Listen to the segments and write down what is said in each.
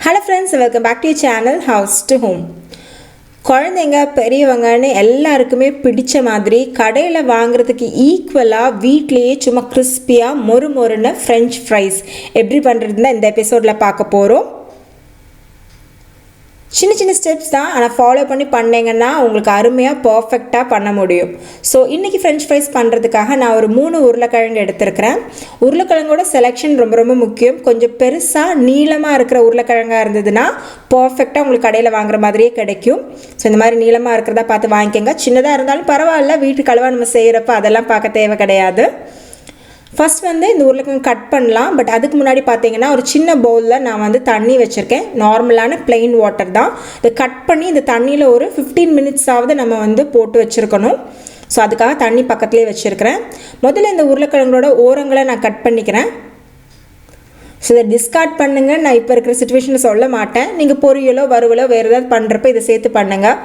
Hello friends, welcome back to your channel House to Home. குழந்தைங்க பெரியவங்கன்னு எல்லாருக்குமே பிடிச்ச மாதிரி கடையில் வாங்குறதுக்கு ஈக்குவலாக வீட்லேயே சும்மா கிறிஸ்பியாக மொறுன்னு ஃப்ரெஞ்ச் ஃப்ரைஸ் எப்படி பண்ணுறதுன்னு இந்த எபிசோடில் பார்க்க போகிறோம். சின்ன சின்ன ஸ்டெப்ஸ் தான், ஆனால் ஃபாலோ பண்ணிங்கன்னா உங்களுக்கு அருமையாக பர்ஃபெக்டாக பண்ண முடியும். ஸோ இன்றைக்கி ஃப்ரெஞ்ச் ஃப்ரைஸ் பண்ணுறதுக்காக நான் ஒரு 3 உருளைக்கிழங்கு எடுத்துருக்கிறேன். உருளைக்கிழங்கோட செலெக்ஷன் ரொம்ப முக்கியம். கொஞ்சம் பெருசாக நீளமாக இருக்கிற உருளைக்கிழங்காக இருந்ததுன்னா பர்ஃபெக்டாக உங்களுக்கு கடையில் வாங்குற மாதிரியே கிடைக்கும். ஸோ இந்த மாதிரி நீளமாக இருக்கிறதா பார்த்து வாங்கிக்கோங்க. சின்னதாக இருந்தாலும் பரவாயில்ல, வீட்டுக்கு அளவாக நம்ம செய்கிறப்ப அதெல்லாம் பார்க்க தேவை கிடையாது. ஃபஸ்ட் இந்த உருளைக்கிழங்கு கட் பண்ணலாம். பட் அதுக்கு முன்னாடி பார்த்தீங்கன்னா ஒரு சின்ன பவுலில் நான் தண்ணி வச்சுருக்கேன். நார்மலான பிளெயின் வாட்டர் தான். இதை கட் பண்ணி இந்த தண்ணியில் ஒரு 15 மினிட்ஸாவது நம்ம போட்டு வச்சுருக்கணும். ஸோ அதுக்காக தண்ணி பக்கத்துலேயே வச்சுருக்கிறேன். முதல்ல இந்த உருளைக்கிழங்கோட ஓரங்களை நான் கட் பண்ணிக்கிறேன். ஸோ இதை டிஸ்கார்ட் பண்ணுங்க, நான் இப்போ இருக்கிற சுச்சுவேஷனில் சொல்ல மாட்டேன். நீங்கள் பொரியலோ வறுவலோ வேறு ஏதாவது பண்ணுறப்ப இதை சேர்த்து பண்ணுங்கள்.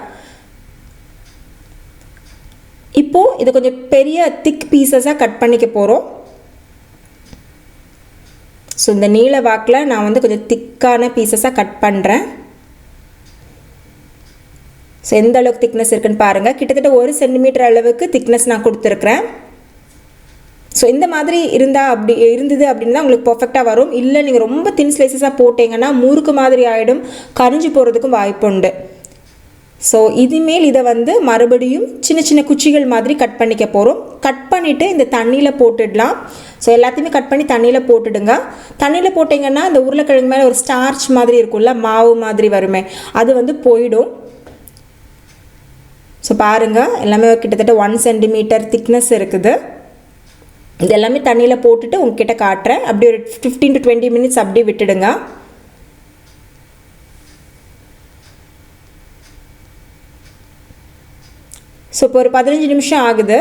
இப்போது இதை கொஞ்சம் பெரிய திக் பீசஸாக கட் பண்ணிக்க போகிறோம். ஸோ இந்த நீல வாக்கில் நான் கொஞ்சம் திக்கான பீசஸாக கட் பண்ணுறேன். ஸோ எந்த அளவுக்கு திக்னஸ் இருக்குன்னு பாருங்கள். கிட்டத்தட்ட 1 சென்டிமீட்டர் அளவுக்கு திக்னஸ் நான் கொடுத்துருக்குறேன். ஸோ இந்த மாதிரி இருந்தது அப்படின்னு தான் உங்களுக்கு பர்ஃபெக்டாக வரும். இல்லை நீங்கள் ரொம்ப தின் ஸ்லைசஸாக போட்டிங்கன்னா முறுக்கு மாதிரி ஆகிடும், கரிஞ்சு போகிறதுக்கும் வாய்ப்பு உண்டு. ஸோ இதுமேல் இதை மறுபடியும் சின்ன சின்ன குச்சிகள் மாதிரி கட் பண்ணிக்க போகிறோம். கட் பண்ணிவிட்டு இந்த தண்ணியில் போட்டுடலாம். ஸோ எல்லாத்தையுமே கட் பண்ணி தண்ணியில் போட்டுடுங்க. தண்ணியில் போட்டிங்கன்னா இந்த உருளைக்கிழங்கு மேலே ஒரு ஸ்டார்ச் மாதிரி இருக்கும்ல, மாவு மாதிரி வருமே, அது போயிடும். ஸோ பாருங்கள், எல்லாமே கிட்டத்தட்ட 1 சென்டிமீட்டர் திக்னஸ் இருக்குது. இது எல்லாமே தண்ணியில் போட்டுட்டு உங்ககிட்ட காட்டுறேன். அப்படி ஒரு 15 to 20 மினிட்ஸ் அப்படியே விட்டுடுங்க. ஸோ இப்போ ஒரு 15 நிமிஷம் ஆகுது.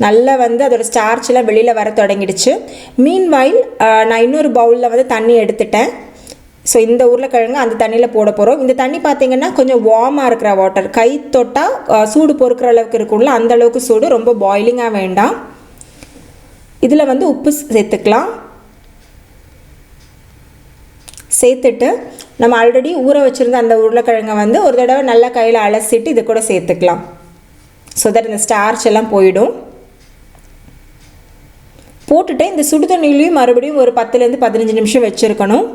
நல்லா அதோட ஸ்டார்ச்லாம் வெளியில் வர தொடங்கிடுச்சு. மீன்வாயில் நான் இன்னொரு பவுலில் தண்ணி எடுத்துட்டேன். ஸோ இந்த உருளைக்கிழங்கு அந்த தண்ணியில் போட போகிறோம். இந்த தண்ணி பார்த்திங்கன்னா கொஞ்சம் வார்மாக இருக்கிற வாட்டர், கை தொட்டால் சூடு பொறுக்கிற அளவுக்கு இருக்கும்ல, அந்த அளவுக்கு சூடு, ரொம்ப பாயிலிங்காக வேண்டாம். இதில் உப்பு சேர்த்துக்கலாம். சேர்த்துட்டு நம்ம ஆல்ரெடி ஊற வச்சுருந்த அந்த உருளைக்கிழங்கை ஒரு தடவை நல்லா கையில் அலசிட்டு இது கூட சேர்த்துக்கலாம். ஸோ தட் இந்த ஸ்டார்ச் எல்லாம் போயிடும். போட்டுட்டு இந்த சுடுதண்ணிலையும் மறுபடியும் ஒரு 10லேருந்து 15 நிமிஷம் வச்சுருக்கணும்.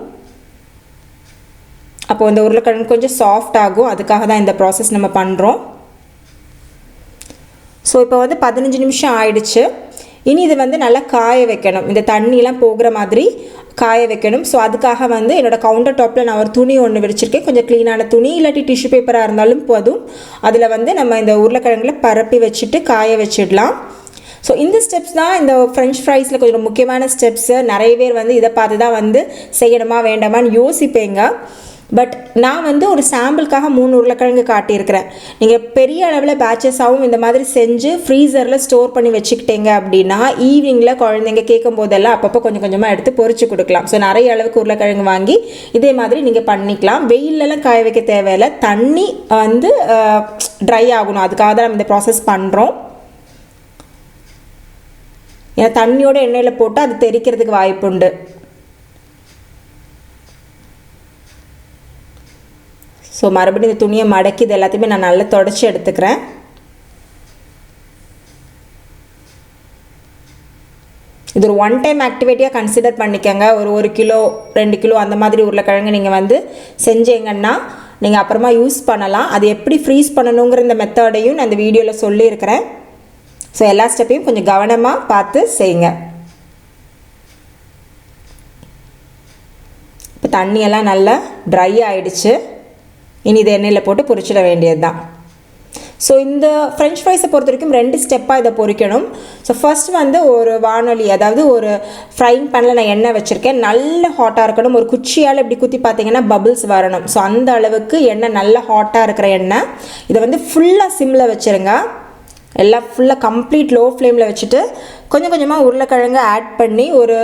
அப்போது இந்த உருளைக்கிழங்கு கொஞ்சம் சாஃப்ட் ஆகும். அதுக்காக தான் இந்த ப்ராசஸ் நம்ம பண்ணுறோம். ஸோ இப்போ 15 நிமிஷம் ஆயிடுச்சு. இனி இது நல்லா காய வைக்கணும். இந்த தண்ணியெலாம் போகிற மாதிரி காய வைக்கணும். ஸோ அதுக்காக என்னோடய கவுண்டர் டாப்பில் நான் ஒரு துணி ஒன்று விரிச்சிருக்கேன். கொஞ்சம் க்ளீனான துணி, இல்லாட்டி டிஷ்யூ பேப்பராக இருந்தாலும் போதும். அதில் நம்ம இந்த உருளைக்கிழங்குல பரப்பி வச்சுட்டு காய வச்சிடலாம். ஸோ இந்த ஸ்டெப்ஸ் தான் இந்த ஃப்ரெஞ்ச் ஃப்ரைஸில் கொஞ்சம் முக்கியமான ஸ்டெப்ஸு. நிறைய பேர் இதை பார்த்து தான் செய்யணுமா வேண்டாமான்னு யோசிப்பேங்க. பட் நான் ஒரு சாம்பிளுக்காக 3 உருளைக்கிழங்கு காட்டியிருக்கிறேன். நீங்கள் பெரிய அளவில் பேட்சஸாகவும் இந்த மாதிரி செஞ்சு ஃப்ரீசரில் ஸ்டோர் பண்ணி வச்சுக்கிட்டீங்க அப்படின்னா ஈவினிங்கில் குழந்தைங்க கேட்கும் போதெல்லாம் அப்பப்போ கொஞ்சம் கொஞ்சமாக எடுத்து பொரிச்சு கொடுக்கலாம். ஸோ நிறைய அளவுக்கு உருளைக்கிழங்கு வாங்கி இதே மாதிரி நீங்கள் பண்ணிக்கலாம். வெயிலெலாம் காய வைக்க தேவையில்லை. தண்ணி ட்ரை ஆகணும், அதுக்காக தான் நம்ம இந்த ப்ராசஸ் பண்ணுறோம். ஏன்னா தண்ணியோட எண்ணெயில் போட்டால் அது தெறிக்கிறதுக்கு வாய்ப்பு உண்டு. ஸோ மறுபடியும் இந்த துணியை மடக்கி இது எல்லாத்தையுமே நான் நல்லா தொடச்சி எடுத்துக்கிறேன். இது ஒரு 1 டைம் ஆக்டிவிட்டியாக கன்சிடர் பண்ணிக்கோங்க. ஒரு 1 கிலோ 2 கிலோ அந்த மாதிரி உருளைக்கிழங்கு நீங்கள் செஞ்சீங்கன்னா நீங்கள் அப்புறமா யூஸ் பண்ணலாம். அது எப்படி ஃப்ரீஸ் பண்ணணுங்கிற இந்த மெத்தடையும் நான் இந்த வீடியோவில் சொல்லியிருக்கிறேன். ஸோ எல்லா ஸ்டெப்பையும் கொஞ்சம் கவனமாக பார்த்து செய்யுங்க. இப்போ தண்ணியெல்லாம் நல்லா ட்ரை ஆகிடுச்சு. இனி இதை எண்ணெயில் போட்டு பொரிச்சிட வேண்டியது தான். ஸோ இந்த ஃப்ரெஞ்ச் ஃப்ரைஸை பொறுத்த வரைக்கும் 2 ஸ்டெப்பாக இதை பொரிக்கணும். ஸோ ஃபஸ்ட் ஒரு வானொலி, அதாவது ஒரு ஃப்ரைங் பேனில் நான் எண்ணெய் வச்சுருக்கேன். நல்ல ஹாட்டாக இருக்கணும். ஒரு குச்சியால் இப்படி குத்தி பார்த்தீங்கன்னா பபிள்ஸ் வரணும். ஸோ அந்த அளவுக்கு எண்ணெய் நல்ல ஹாட்டாக இருக்கிற எண்ணெய். இதை ஃபுல்லாக சிம்மில் வச்சுருங்க. எல்லாம் ஃபுல்லாக கம்ப்ளீட் லோ ஃப்ளேமில் வச்சுட்டு கொஞ்சம் கொஞ்சமாக உருளைக்கிழங்கு ஆட் பண்ணி ஒரு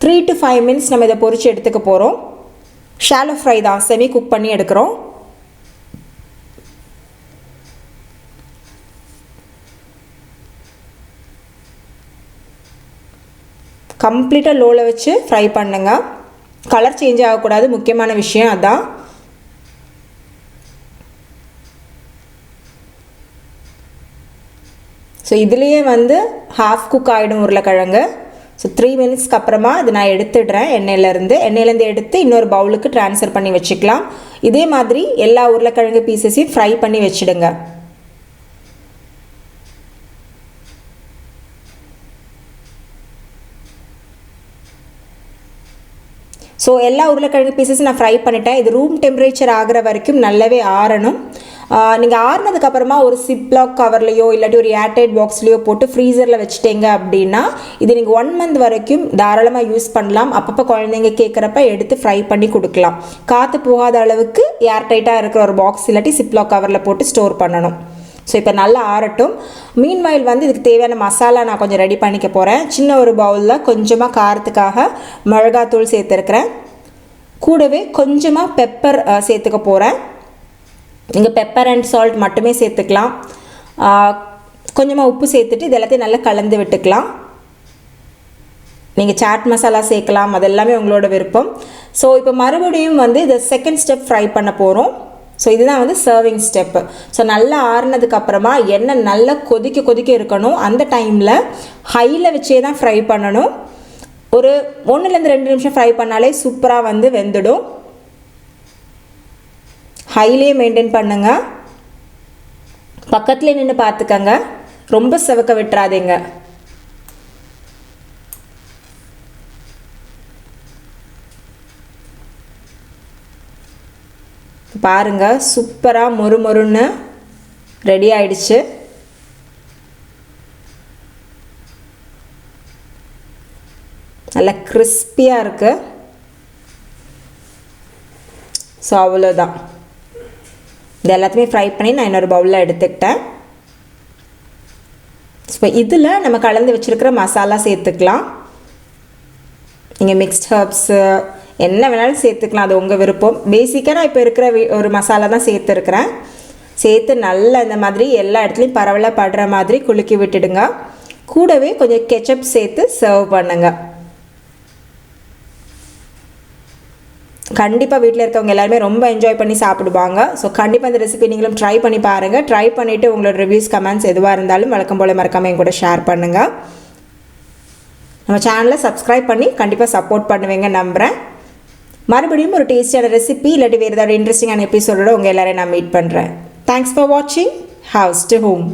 3 to 5 மினிட்ஸ் நம்ம இதை பொரித்து எடுத்துக்க போகிறோம். ஷாலோ ஃப்ரை தான், செமி குக் பண்ணி எடுக்கிறோம். கம்ப்ளீட்டாக லோவில் வச்சு ஃப்ரை பண்ணுங்க. கலர் சேஞ்ச் ஆகக்கூடாது, முக்கியமான விஷயம் அதான். ஸோ இதுலேயே வந்து ஹாஃப் குக் ஆகிடும் உருளைக்கிழங்கு. ஸோ 3 மினிட்ஸ்க்கு அப்புறமா இது நான் எடுத்துடுறேன் எண்ணெயிலேருந்து எடுத்து இன்னொரு பவுலுக்கு ட்ரான்ஸ்ஃபர் பண்ணி வச்சுக்கலாம். இதே மாதிரி எல்லா உருளைக்கிழங்கு பீசஸையும் ஃப்ரை பண்ணி வச்சுடுங்க. ஸோ எல்லா உருளைக்கிழங்கு பீசஸும் நான் ஃப்ரை பண்ணிட்டேன். இது ரூம் டெம்பரேச்சர் ஆகிற வரைக்கும் நல்லாவே ஆறணும். நீங்கள் ஆறுனதுக்கப்புறமா ஒரு சிப்லாக் கவர்லையோ இல்லாட்டி ஒரு ஏர்டைட் பாக்ஸ்லையோ போட்டு ஃப்ரீசரில் வச்சுட்டீங்க அப்படின்னா இது நீங்கள் 1 மந்த் வரைக்கும் தாராளமாக யூஸ் பண்ணலாம். அப்பப்போ குழந்தைங்க கேட்குறப்ப எடுத்து ஃப்ரை பண்ணி கொடுக்கலாம். காற்று போகாத அளவுக்கு ஏர்டைட்டாக இருக்கிற ஒரு பாக்ஸ் இல்லாட்டி சிப்லாக் கவரில் போட்டு ஸ்டோர் பண்ணணும். ஸோ இப்போ நல்லா ஆறட்டும். மீன்வாயில் வந்து இதுக்கு தேவையான மசாலா நான் கொஞ்சம் ரெடி பண்ணிக்க போகிறேன். சின்ன ஒரு பவுலில் கொஞ்சமாக காரத்துக்காக மிளகாத்தூள் சேர்த்துருக்கிறேன். கூடவே கொஞ்சமாக பெப்பர் சேர்த்துக்க போகிறேன். நீங்கள் பெப்பர் அண்ட் சால்ட் மட்டுமே சேர்த்துக்கலாம். கொஞ்சமாக உப்பு சேர்த்துட்டு இது எல்லாத்தையும் நல்லா கலந்து விட்டுக்கலாம். நீங்கள் சாட் மசாலா சேர்க்கலாம், அதெல்லாமே உங்களோட விருப்பம். ஸோ இப்போ மறுபடியும் வந்து இதை செகண்ட் ஸ்டெப் ஃப்ரை பண்ண போகிறோம். ஸோ இதுதான் வந்து சர்விங் ஸ்டெப்பு. ஸோ நல்லா ஆறுனதுக்கப்புறமா எண்ணெய் நல்லா கொதிக்க இருக்கணும். அந்த டைமில் ஹையில் வச்சே தான் ஃப்ரை பண்ணணும். ஒரு 1-2 நிமிஷம் ஃப்ரை பண்ணாலே சூப்பராக வந்து வெந்துடும். ஹையிலே மெயின்டைன் பண்ணுங்க. பக்கத்துலேயே நின்று பார்த்துக்கங்க, ரொம்ப செவக்க விட்டுறாதீங்க. பாருங்க, சூப்பராக மொறுமொறுன்னு ரெடி ஆயிடுச்சு. நல்லா கிறிஸ்பியாக இருக்கு. ஸோ அவ்வளோதான். இது எல்லாத்தையுமே ஃப்ரை பண்ணி நான் இன்னொரு பவுலில் எடுத்துக்கிட்டேன். ஸோ இதில் நம்ம கலந்து வச்சுருக்கிற மசாலா சேர்த்துக்கலாம். நீங்கள் மிக்ஸ்ட் ஹர்ப்ஸு என்ன வேணாலும் சேர்த்துக்கலாம், அது உங்கள் விருப்பம். பேசிக்காக நான் இப்போ இருக்கிற ஒரு மசாலா தான் சேர்த்துருக்குறேன். சேர்த்து நல்லா இந்த மாதிரி எல்லா இடத்துலையும் பரவலாக படுற மாதிரி குலுக்கி விட்டுடுங்க. கூடவே கொஞ்சம் கெச்சப் சேர்த்து சர்வ் பண்ணுங்கள். கண்டிப்பாக வீட்டில் இருக்கவங்க எல்லாருமே ரொம்ப என்ஜாய் பண்ணி சாப்பிடுவாங்க. ஸோ கண்டிப்பாக இந்த ரெசிபி நீங்களும் ட்ரை பண்ணி பாருங்கள். ட்ரை பண்ணிவிட்டு உங்களோட ரிவ்யூஸ் கமெண்ட்ஸ் எதுவாக இருந்தாலும் வழக்கம் போல் மறக்காமல் என் கூட ஷேர் பண்ணுங்கள். நம்ம சேனலை சப்ஸ்கிரைப் பண்ணி கண்டிப்பாக சப்போர்ட் பண்ணுவீங்க நம்புகிறேன். மறுபடியும் ஒரு டேஸ்டியான ரெசிபி இல்லாட்டி வேறு ஏதாவது இன்ட்ரெஸ்டிங்கான எபிசோடோட உங்கள் எல்லாரையும் நான் மீட் பண்ணுறேன். தேங்க்ஸ் ஃபார் வாட்சிங் ஹவுஸ் டு ஹோம்.